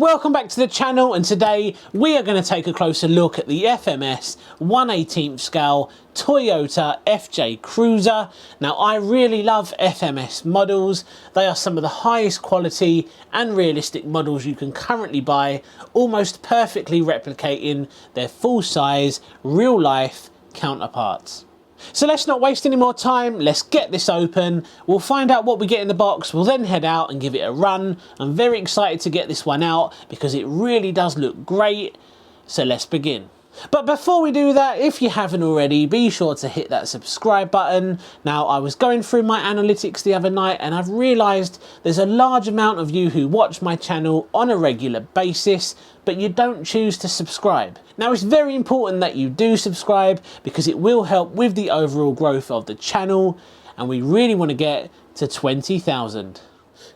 Welcome back to the channel, and today we are going to take a closer look at the FMS 1/18 scale Toyota FJ Cruiser. Now, I really love FMS models. They are some of the highest quality and realistic models you can currently buy, almost perfectly replicating their full size, real life counterparts. So let's not waste any more time, let's get this open, we'll find out what we get in the box, we'll then head out and give it a run. I'm very excited to get this one out because it really does look great, so let's begin. But before we do that, if you haven't already, be sure to hit that subscribe button. Now, I was going through my analytics the other night and I've realised there's a large amount of you who watch my channel on a regular basis, but you don't choose to subscribe. Now, it's very important that you do subscribe because it will help with the overall growth of the channel, and we really want to get to 20,000.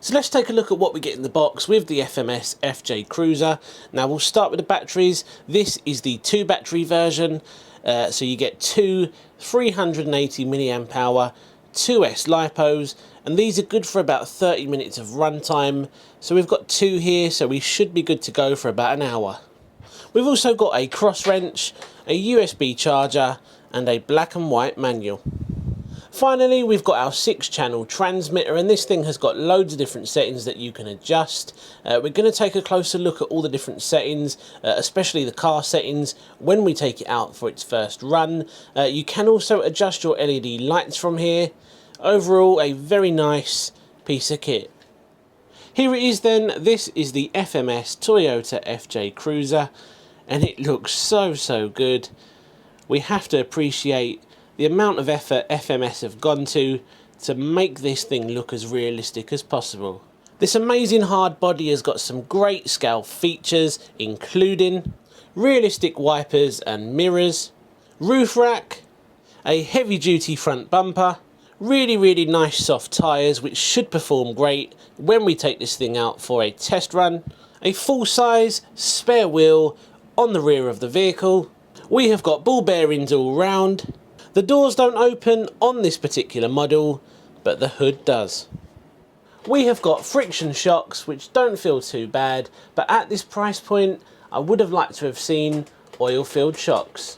So let's take a look at what we get in the box with the FMS FJ Cruiser. Now, we'll start with the batteries. This is the 2 battery version. So you get two 380 milliamp hour 2S lipos, and these are good for about 30 minutes of runtime. So we've got 2 here, so we should be good to go for about an hour. We've also got a cross wrench, a USB charger, and a black and white manual. Finally, we've got our 6-channel transmitter, and this thing has got loads of different settings that you can adjust. We're going to take a closer look at all the different settings, especially the car settings, when we take it out for its first run. You can also adjust your LED lights from here. Overall, a very nice piece of kit. Here it is then. This is the FMS Toyota FJ Cruiser, and it looks so good. We have to appreciate the amount of effort FMS have gone to make this thing look as realistic as possible. This amazing hard body has got some great scale features, including realistic wipers and mirrors, roof rack, a heavy duty front bumper, really nice soft tyres which should perform great when we take this thing out for a test run, a full size spare wheel on the rear of the vehicle. We have got ball bearings all round. The doors don't open on this particular model, but the hood does. We have got friction shocks, which don't feel too bad, but at this price point, I would have liked to have seen oil-filled shocks.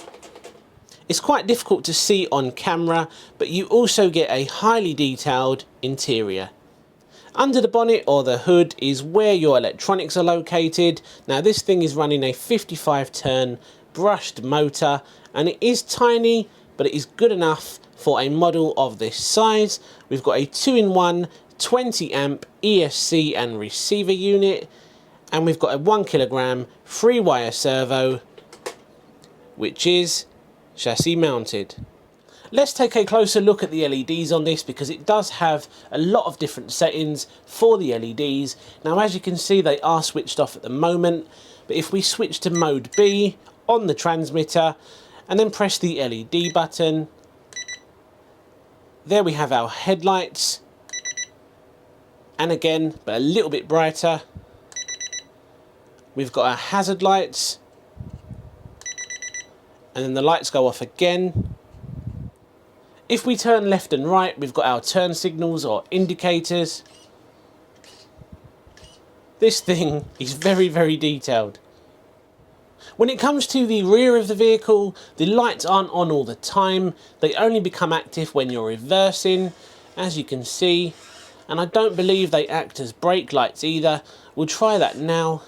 It's quite difficult to see on camera, but you also get a highly detailed interior. Under the bonnet or the hood is where your electronics are located. Now, this thing is running a 55 turn brushed motor, and it is tiny, but it is good enough for a model of this size. We've got a 2-in-1 20 amp ESC and receiver unit, and we've got a 1 kilogram 3-wire servo, which is chassis mounted. Let's take a closer look at the LEDs on this because it does have a lot of different settings for the LEDs. Now, as you can see, they are switched off at the moment, but if we switch to mode B on the transmitter and then press the LED button, there we have our headlights, and again, but a little bit brighter, we've got our hazard lights, and then the lights go off again. If we turn left and right, we've got our turn signals or indicators. This thing is very detailed. When it comes to the rear of the vehicle, the lights aren't on all the time. They only become active when you're reversing, as you can see. And I don't believe they act as brake lights either. We'll try that now.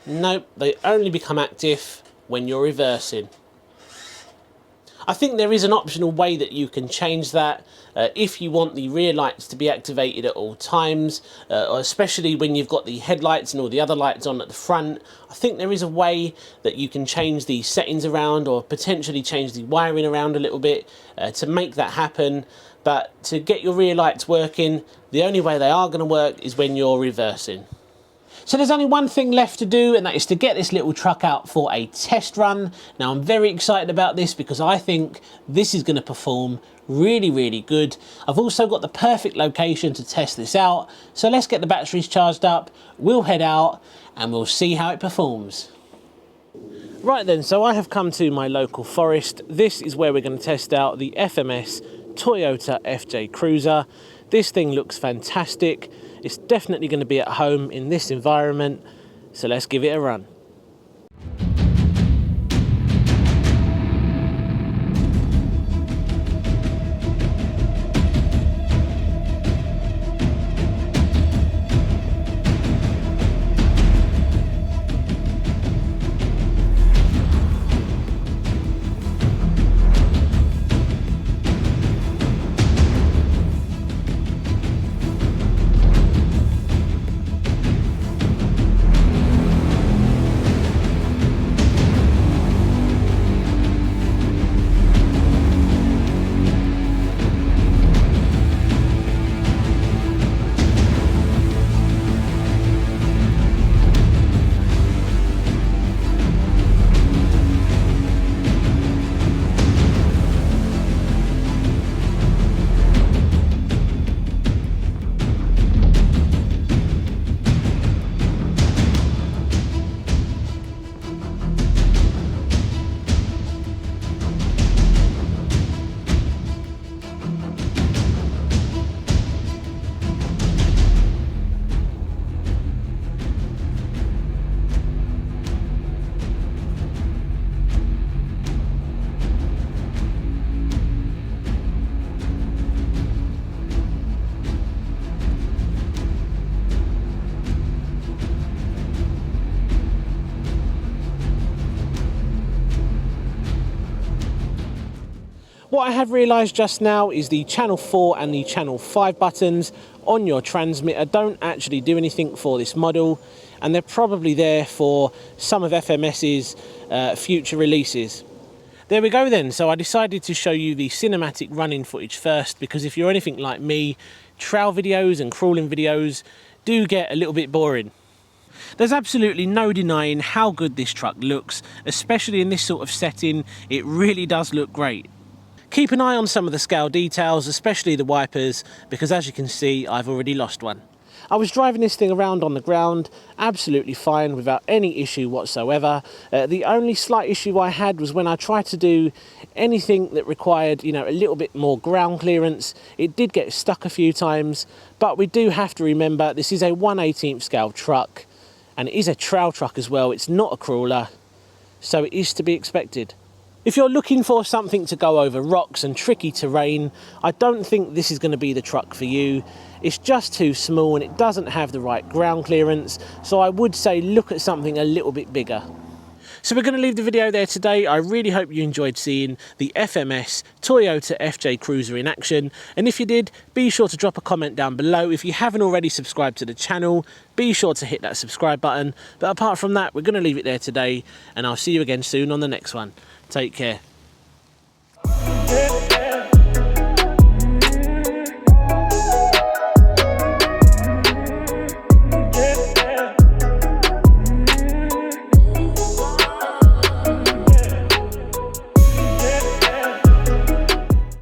Nope, they only become active when you're reversing. I think there is an optional way that you can change that if you want the rear lights to be activated at all times, or especially when you've got the headlights and all the other lights on at the front. I think there is a way that you can change the settings around or potentially change the wiring around a little bit to make that happen. But to get your rear lights working, the only way they are going to work is when you're reversing. So there's only one thing left to do, and that is to get this little truck out for a test run. Now, I'm very excited about this because I think this is going to perform really good. I've also got the perfect location to test this out. So let's get the batteries charged up, we'll head out and we'll see how it performs. Right then, so I have come to my local forest. This is where we're going to test out the FMS Toyota FJ Cruiser. This thing looks fantastic. It's definitely going to be at home in this environment, so let's give it a run. What I have realised just now is the channel 4 and the channel 5 buttons on your transmitter don't actually do anything for this model, and they're probably there for some of FMS's future releases. There we go then, so I decided to show you the cinematic running footage first, because if you're anything like me, trail videos and crawling videos do get a little bit boring. There's absolutely no denying how good this truck looks, especially in this sort of setting. It really does look great. Keep an eye on some of the scale details, especially the wipers, because as you can see, I've already lost one. I was driving this thing around on the ground absolutely fine without any issue whatsoever. The only slight issue I had was when I tried to do anything that required, you know, a little bit more ground clearance. It did get stuck a few times, but we do have to remember this is a 1/18 scale truck, and it is a trail truck as well. It's not a crawler, so it is to be expected. If you're looking for something to go over rocks and tricky terrain, I don't think this is going to be the truck for you. It's just too small and it doesn't have the right ground clearance, so I would say look at something a little bit bigger. So we're going to leave the video there today. I really hope you enjoyed seeing the FMS Toyota FJ Cruiser in action, and if you did, be sure to drop a comment down below. If you haven't already subscribed to the channel, be sure to hit that subscribe button. But apart from that, we're going to leave it there today, and I'll see you again soon on the next one. Take care.